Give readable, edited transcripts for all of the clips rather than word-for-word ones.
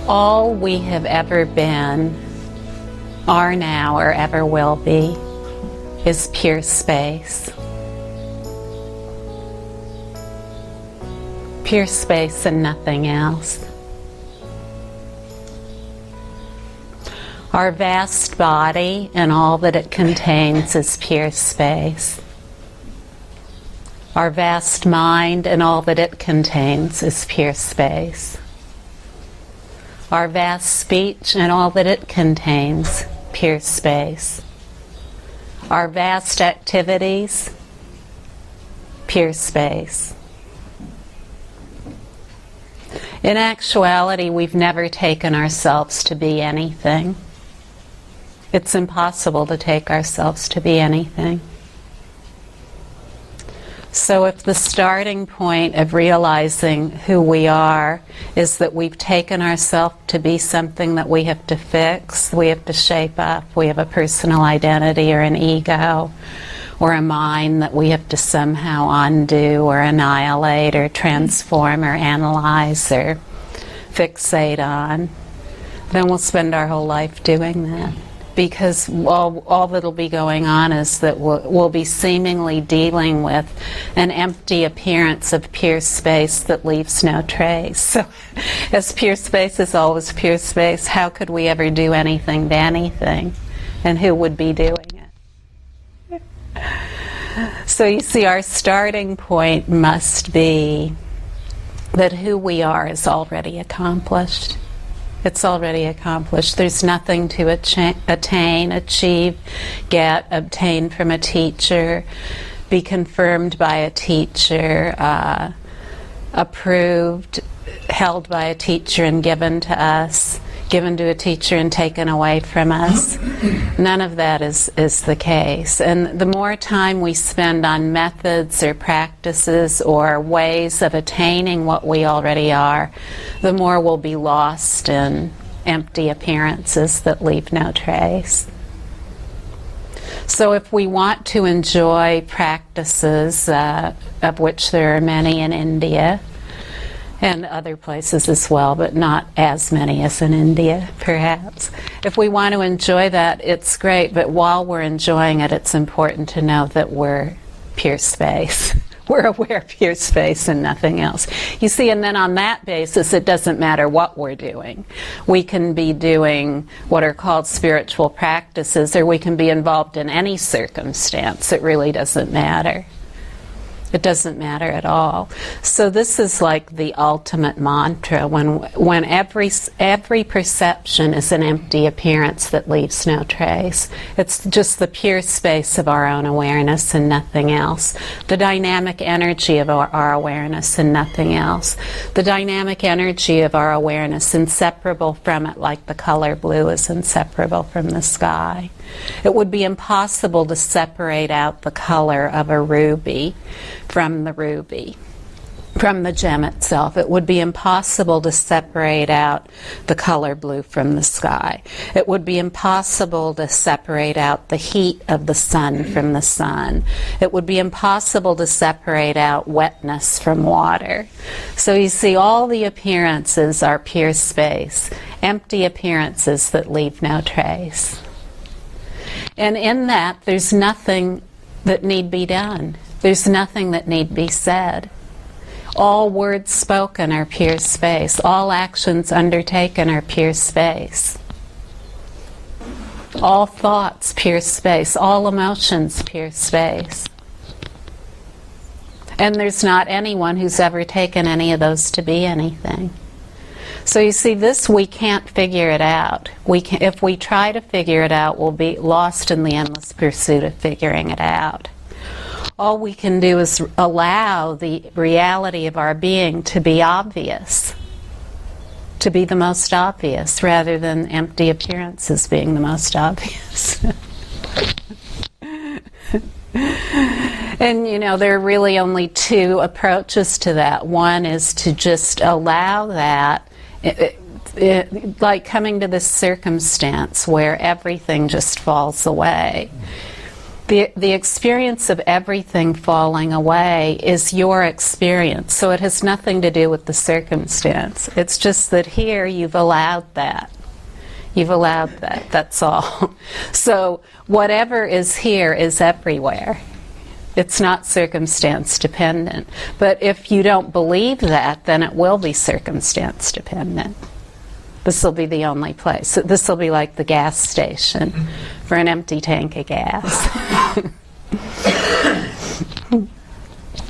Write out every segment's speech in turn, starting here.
All we have ever been, are now, or ever will be, is pure space. Pure space and nothing else. Our vast body and all that it contains is pure space. Our vast mind and all that it contains is pure space. Our vast speech and all that it contains, pure space. Our vast activities, pure space. In actuality, we've never taken ourselves to be anything. It's impossible to take ourselves to be anything. So if the starting point of realizing who we are is that we've taken ourselves to be something that we have to fix, we have to shape up, we have a personal identity or an ego or a mind that we have to somehow undo or annihilate or transform or analyze or fixate on, then we'll spend our whole life doing that. Because all that'll be going on is that we'll be seemingly dealing with an empty appearance of pure space that leaves no trace. So, as pure space is always pure space, how could we ever do anything to anything? And who would be doing it? So you see, our starting point must be that who we are is already accomplished. It's already accomplished. There's nothing to attain, achieve, get, obtain from a teacher, be confirmed by a teacher, approved, held by a teacher and given to us, given to a teacher and taken away from us. None of that is the case. And the more time we spend on methods or practices or ways of attaining what we already are, the more we'll be lost in empty appearances that leave no trace. So if we want to enjoy practices, of which there are many in India, and other places as well, but not as many as in India, perhaps. If we want to enjoy that, it's great, but while we're enjoying it, it's important to know that we're pure space. We're aware of pure space and nothing else. You see, and then on that basis, it doesn't matter what we're doing. We can be doing what are called spiritual practices, or we can be involved in any circumstance. It really doesn't matter. It doesn't matter at all. So this is like the ultimate mantra when every perception is an empty appearance that leaves no trace. It's just the pure space of our own awareness and nothing else. The dynamic energy of our awareness and nothing else. The dynamic energy of our awareness inseparable from it, like the color blue is inseparable from the sky. It would be impossible to separate out the color of a ruby from the ruby, from the gem itself. It would be impossible to separate out the color blue from the sky. It would be impossible to separate out the heat of the sun from the sun. It would be impossible to separate out wetness from water. So you see, all the appearances are pure space, empty appearances that leave no trace. And in that, there's nothing that need be done. There's nothing that need be said. All words spoken are pure space. All actions undertaken are pure space. All thoughts, pure space. All emotions, pure space. And there's not anyone who's ever taken any of those to be anything. So you see, this, we can't figure it out. If we try to figure it out, we'll be lost in the endless pursuit of figuring it out. All we can do is allow the reality of our being to be obvious, to be the most obvious, rather than empty appearances being the most obvious. And you know, there are really only two approaches to that. One is to just allow that, like coming to this circumstance where everything just falls away. The experience of everything falling away is your experience, so it has nothing to do with the circumstance. It's just that here you've allowed that. You've allowed that, that's all. So whatever is here is everywhere. It's not circumstance dependent. But if you don't believe that, then it will be circumstance dependent. This will be the only place. So this will be like the gas station for an empty tank of gas.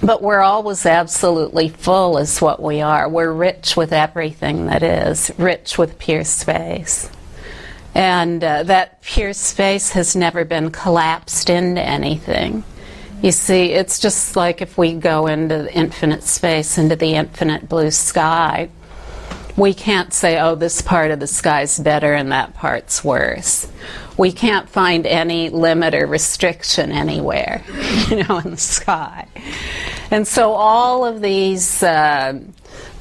But we're always absolutely full is what we are. We're rich with everything that is, rich with pure space. And that pure space has never been collapsed into anything. You see, it's just like if we go into infinite space, into the infinite blue sky, we can't say, oh, this part of the sky's better and that part's worse. We can't find any limit or restriction anywhere, in the sky. And so all of these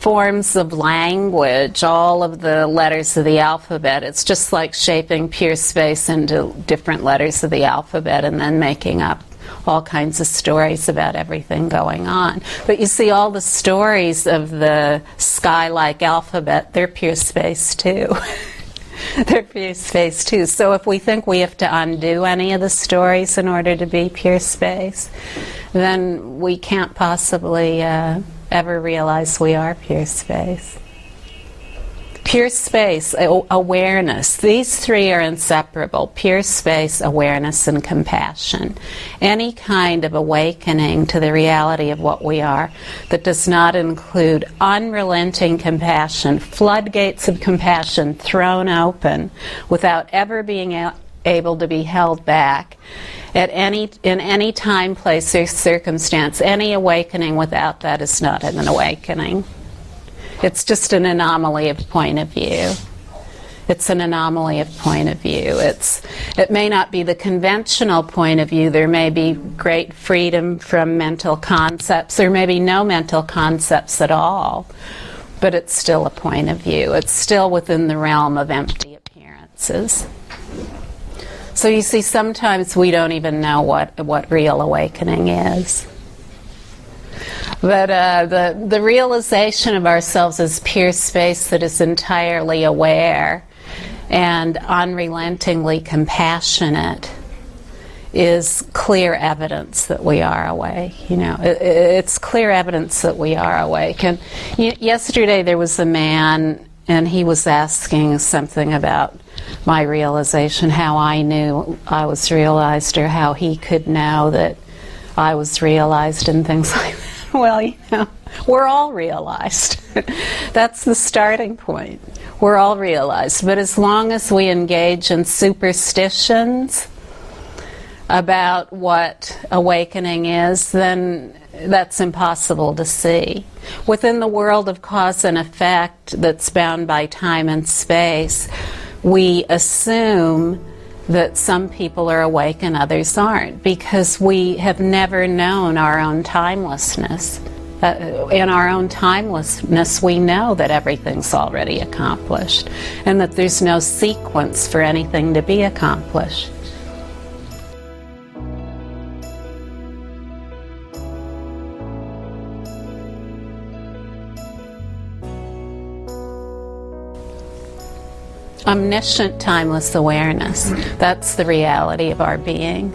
forms of language, all of the letters of the alphabet, it's just like shaping pure space into different letters of the alphabet and then making up all kinds of stories about everything going on. But you see, all the stories of the sky-like alphabet, they're pure space too. They're pure space too. So if we think we have to undo any of the stories in order to be pure space, then we can't possibly ever realize we are pure space. Pure space, awareness, these three are inseparable. Pure space, awareness, and compassion. Any kind of awakening to the reality of what we are that does not include unrelenting compassion, floodgates of compassion thrown open without ever being able to be held back in any time, place, or circumstance. Any awakening without that is not an awakening. It's just an anomaly of point of view. It's an anomaly of point of view. It may not be the conventional point of view. There may be great freedom from mental concepts. There may be no mental concepts at all. But it's still a point of view. It's still within the realm of empty appearances. So you see, sometimes we don't even know what real awakening is. But the realization of ourselves as pure space that is entirely aware and unrelentingly compassionate is clear evidence that we are awake. It's clear evidence that we are awake. And yesterday there was a man, and he was asking something about my realization, how I knew I was realized, or how he could know that I was realized, and things like that. Well, we're all realized. That's the starting point. We're all realized. But as long as we engage in superstitions about what awakening is, then that's impossible to see. Within the world of cause and effect that's bound by time and space, we assume that some people are awake and others aren't, because we have never known our own timelessness. In our own timelessness, we know that everything's already accomplished and that there's no sequence for anything to be accomplished. Omniscient, timeless awareness. That's the reality of our being.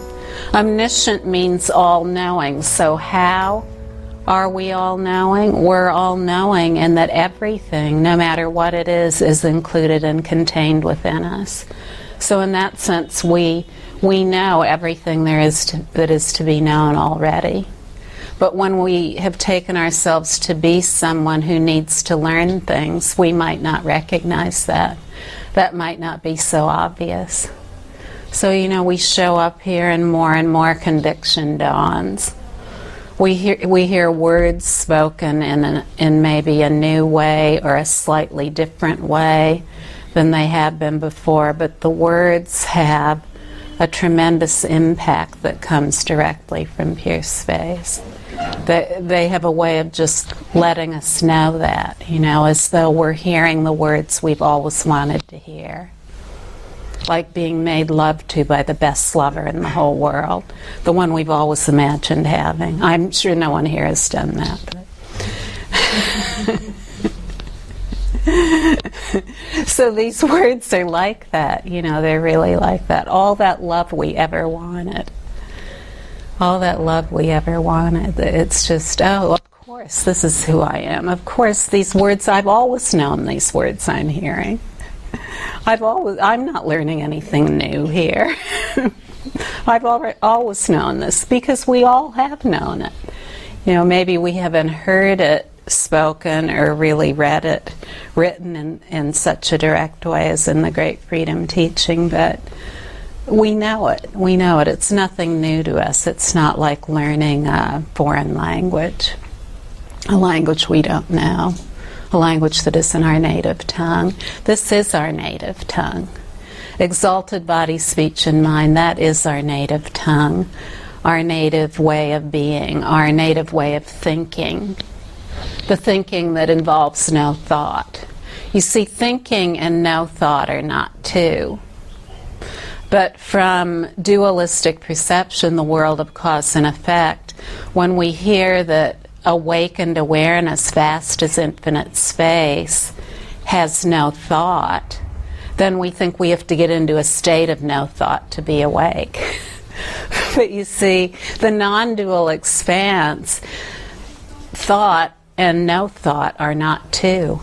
Omniscient means all-knowing. So how are we all-knowing? We're all-knowing in that everything, no matter what it is included and contained within us. So in that sense, we know everything there is that is to be known already. But when we have taken ourselves to be someone who needs to learn things, we might not recognize that. That might not be so obvious. So, we show up here and more conviction dawns. We hear words spoken in maybe a new way or a slightly different way than they have been before, but the words have a tremendous impact that comes directly from pure space. They have a way of just letting us know that, as though we're hearing the words we've always wanted to hear. like being made love to by the best lover in the whole world, the one we've always imagined having. I'm sure no one here has done that. So these words are like that, they're really like that. All that love we ever wanted. All that love we ever wanted. It's just, oh, of course, this is who I am. Of course, these words, I've always known these words I'm hearing. I'm not learning anything new here. I've always known this because we all have known it. Maybe we haven't heard it spoken or really read it written in such a direct way as in the Great Freedom Teaching, but we know it. We know it. It's nothing new to us. It's not like learning a foreign language, a language we don't know, a language that isn't our native tongue. This is our native tongue. Exalted body, speech, and mind, that is our native tongue, our native way of being, our native way of thinking. The thinking that involves no thought. You see, thinking and no thought are not two. But from dualistic perception, the world of cause and effect, when we hear that awakened awareness, vast as infinite space, has no thought, then we think we have to get into a state of no thought to be awake. But you see, the non-dual expanse, thought and no thought are not two.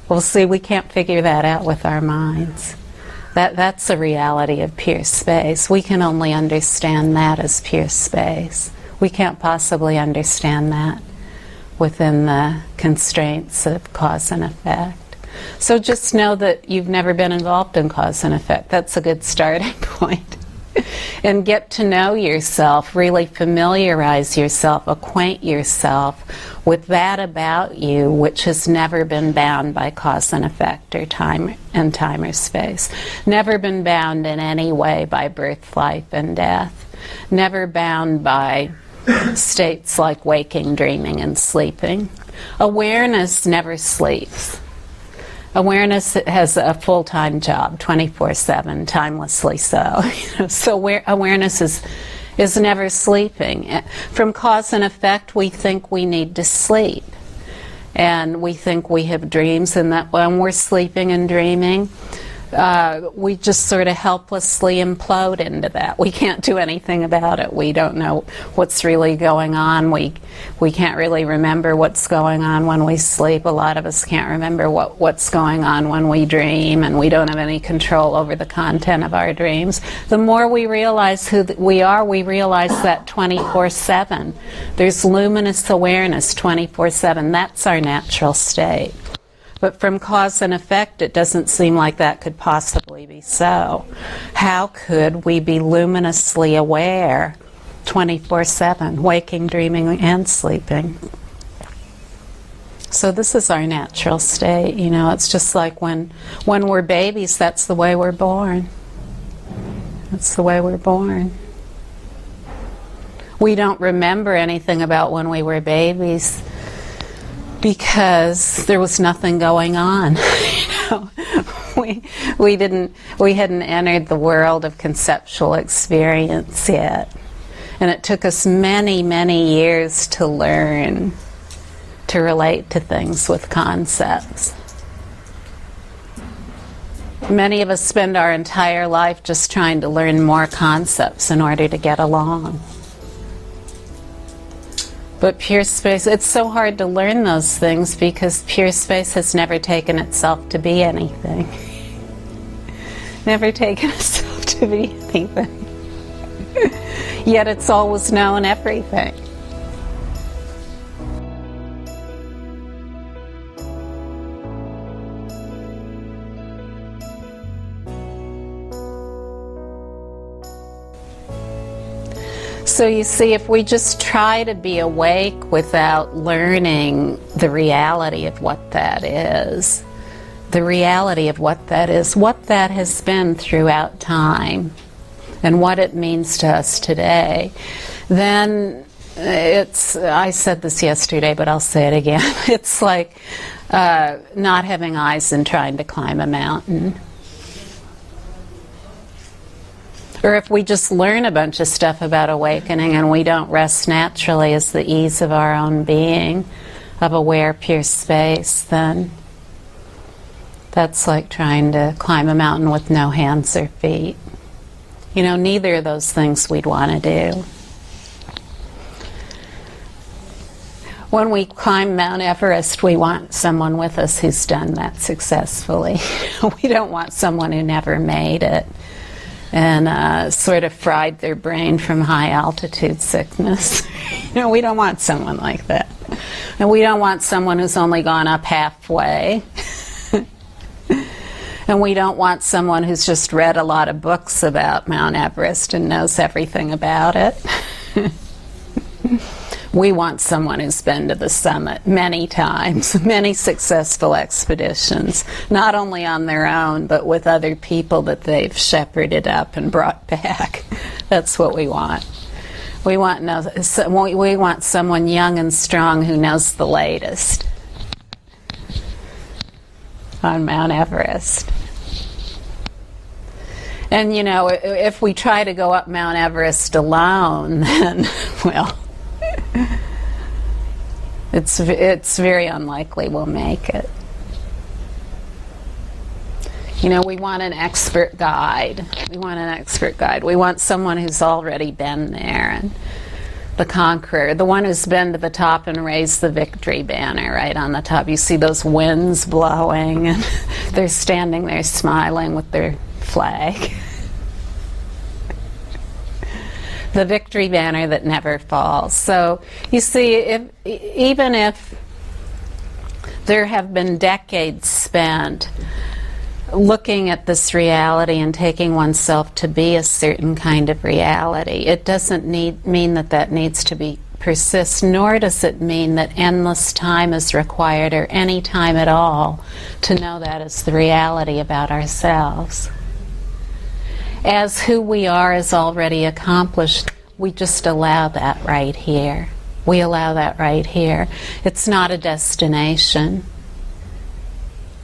Well, see, we can't figure that out with our minds. That's the reality of pure space. We can only understand that as pure space. We can't possibly understand that within the constraints of cause and effect. So just know that you've never been involved in cause and effect. That's a good starting point. And get to know yourself, really familiarize yourself, acquaint yourself with that about you which has never been bound by cause and effect or time or space. Never been bound in any way by birth, life, and death. Never bound by states like waking, dreaming, and sleeping. Awareness never sleeps. Awareness has a full-time job, 24/7, timelessly so. So awareness is never sleeping. From cause and effect, we think we need to sleep. And we think we have dreams, and that when we're sleeping and dreaming, we just sort of helplessly implode into that. We can't do anything about it. We don't know what's really going on. We can't really remember what's going on when we sleep. A lot of us can't remember what's going on when we dream, and we don't have any control over the content of our dreams. The more we realize who we are, we realize that 24/7. There's luminous awareness 24/7. That's our natural state. But from cause and effect, it doesn't seem like that could possibly be so. How could we be luminously aware 24/7, waking, dreaming, and sleeping? So this is our natural state. It's just like when we're babies, that's the way we're born. That's the way we're born. We don't remember anything about when we were babies, because there was nothing going on. We hadn't entered the world of conceptual experience yet. And it took us many, many years to learn to relate to things with concepts. Many of us spend our entire life just trying to learn more concepts in order to get along. But pure space, it's so hard to learn those things because pure space has never taken itself to be anything. Never taken itself to be anything. Yet it's always known everything. So you see, if we just try to be awake without learning the reality of what that is, what that has been throughout time, and what it means to us today, then I said this yesterday, but I'll say it again, it's like not having eyes and trying to climb a mountain. Or if we just learn a bunch of stuff about awakening and we don't rest naturally as the ease of our own being, of aware pure space, then that's like trying to climb a mountain with no hands or feet. You know, neither of those things we'd want to do. When we climb Mount Everest, we want someone with us who's done that successfully. We don't want someone who never made it and sort of fried their brain from high altitude sickness. You know, we don't want someone like that. And we don't want someone who's only gone up halfway. And we don't want someone who's just read a lot of books about Mount Everest and knows everything about it. We want someone who's been to the summit many times, many successful expeditions, not only on their own, but with other people that they've shepherded up and brought back. That's what we want. We want someone young and strong who knows the latest on Mount Everest. And, you know, if we try to go up Mount Everest alone, then, well, it's very unlikely we'll make it. You know, we want an expert guide. We want someone who's already been there, and the conqueror, the one who's been to the top and raised the victory banner right on the top. You see those winds blowing, and they're standing there smiling with their flag. The victory banner that never falls. So you see, even if there have been decades spent looking at this reality and taking oneself to be a certain kind of reality, it doesn't mean that needs to persist, nor does it mean that endless time is required or any time at all to know that is the reality about ourselves. As who we are is already accomplished, we just allow that right here. We allow that right here. It's not a destination.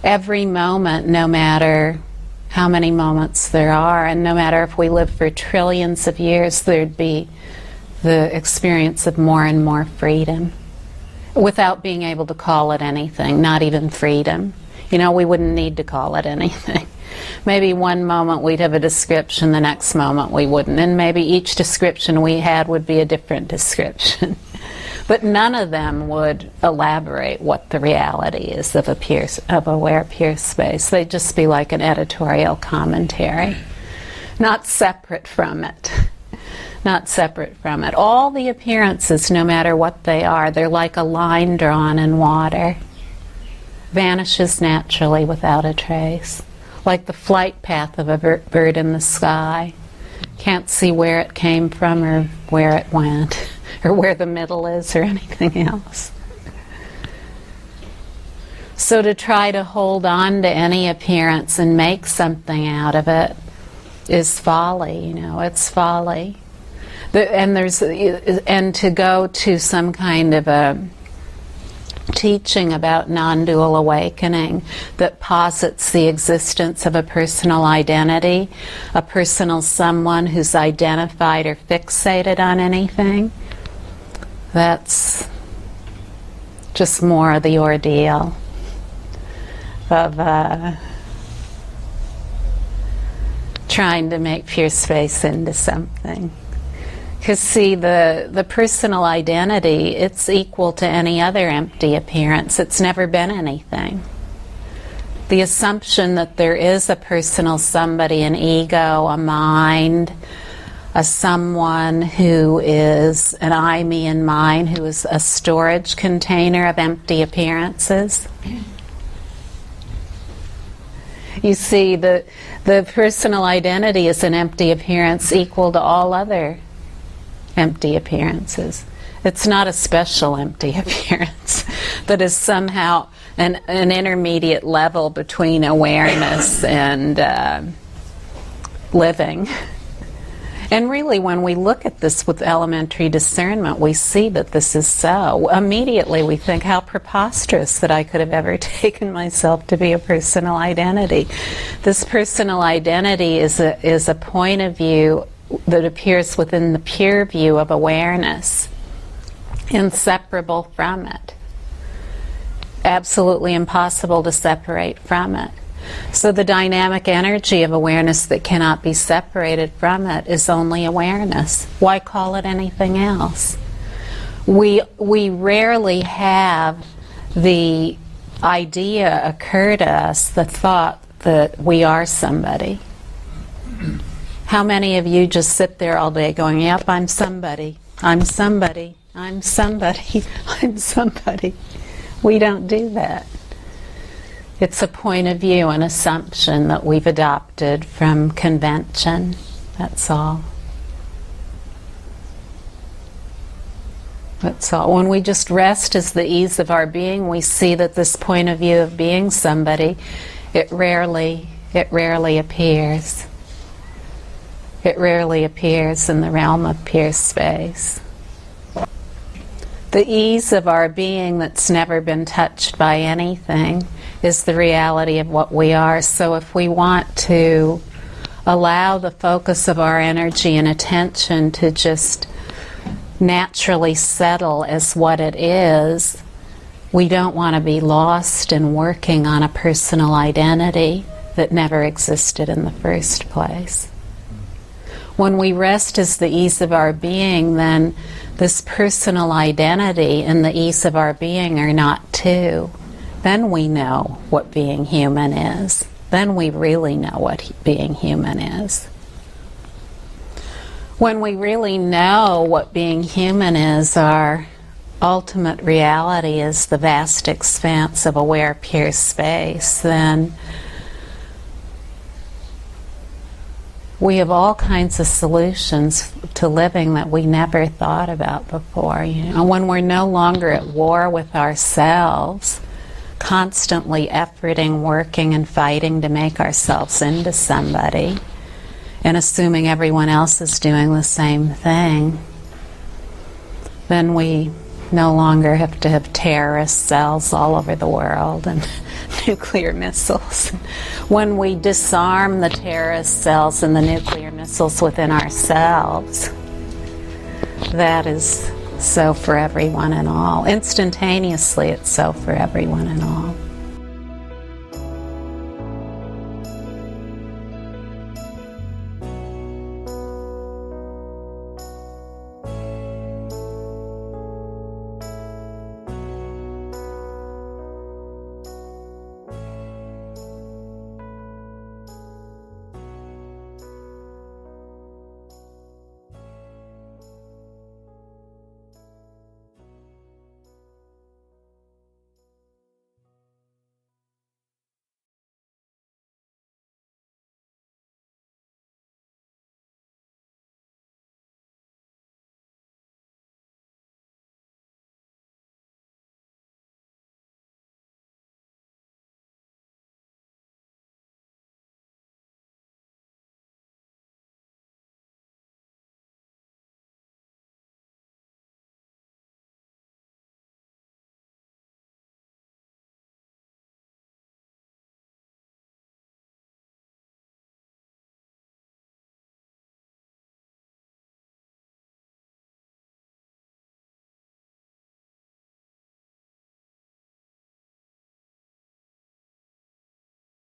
Every moment, no matter how many moments there are, and no matter if we live for trillions of years, there'd be the experience of more and more freedom without being able to call it anything, not even freedom. You know, we wouldn't need to call it anything. Maybe one moment we'd have a description, the next moment we wouldn't, and maybe each description we had would be a different description. But none of them would elaborate what the reality is of aware pure space. They'd just be like an editorial commentary, not separate from it. Not separate from it. All the appearances, no matter what they are, they're like a line drawn in water. Vanishes naturally without a trace. Like the flight path of a bird in the sky. Can't see where it came from or where it went, or where the middle is or anything else. So to try to hold on to any appearance and make something out of it is folly, you know, it's folly. And to go to some kind of a teaching about non-dual awakening that posits the existence of a personal identity, a personal someone who's identified or fixated on anything, that's just more of the ordeal of trying to make pure space into something. Because see, the personal identity, it's equal to any other empty appearance. It's never been anything. The assumption that there is a personal somebody, an ego, a mind, a someone who is an I, me, and mine, who is a storage container of empty appearances. You see, the personal identity is an empty appearance equal to all other empty appearances. It's not a special empty appearance that is somehow an intermediate level between awareness and living. And really, when we look at this with elementary discernment, we see that this is so. Immediately we think, how preposterous that I could have ever taken myself to be a personal identity. This personal identity is a point of view that appears within the pure view of awareness, inseparable from it. Absolutely impossible to separate from it. So the dynamic energy of awareness that cannot be separated from it is only awareness. Why call it anything else? We rarely have the idea occur to us, the thought that we are somebody. How many of you just sit there all day going, yep, I'm somebody, I'm somebody, I'm somebody, I'm somebody. We don't do that. It's a point of view, an assumption that we've adopted from convention. That's all. That's all. When we just rest as the ease of our being, we see that this point of view of being somebody, it rarely appears. It rarely appears in the realm of pure space. The ease of our being that's never been touched by anything is the reality of what we are. So if we want to allow the focus of our energy and attention to just naturally settle as what it is, we don't want to be lost in working on a personal identity that never existed in the first place. When we rest as the ease of our being, then this personal identity and the ease of our being are not two. Then we know what being human is. Then we really know what being human is. When we really know what being human is, our ultimate reality is the vast expanse of aware pure space, then we have all kinds of solutions to living that we never thought about before. And when we're no longer at war with ourselves, constantly efforting, working, and fighting to make ourselves into somebody, and assuming everyone else is doing the same thing, then we no longer have to have terrorist cells all over the world and nuclear missiles. When we disarm the terrorist cells and the nuclear missiles within ourselves, that is so for everyone and all. Instantaneously, it's so for everyone and all.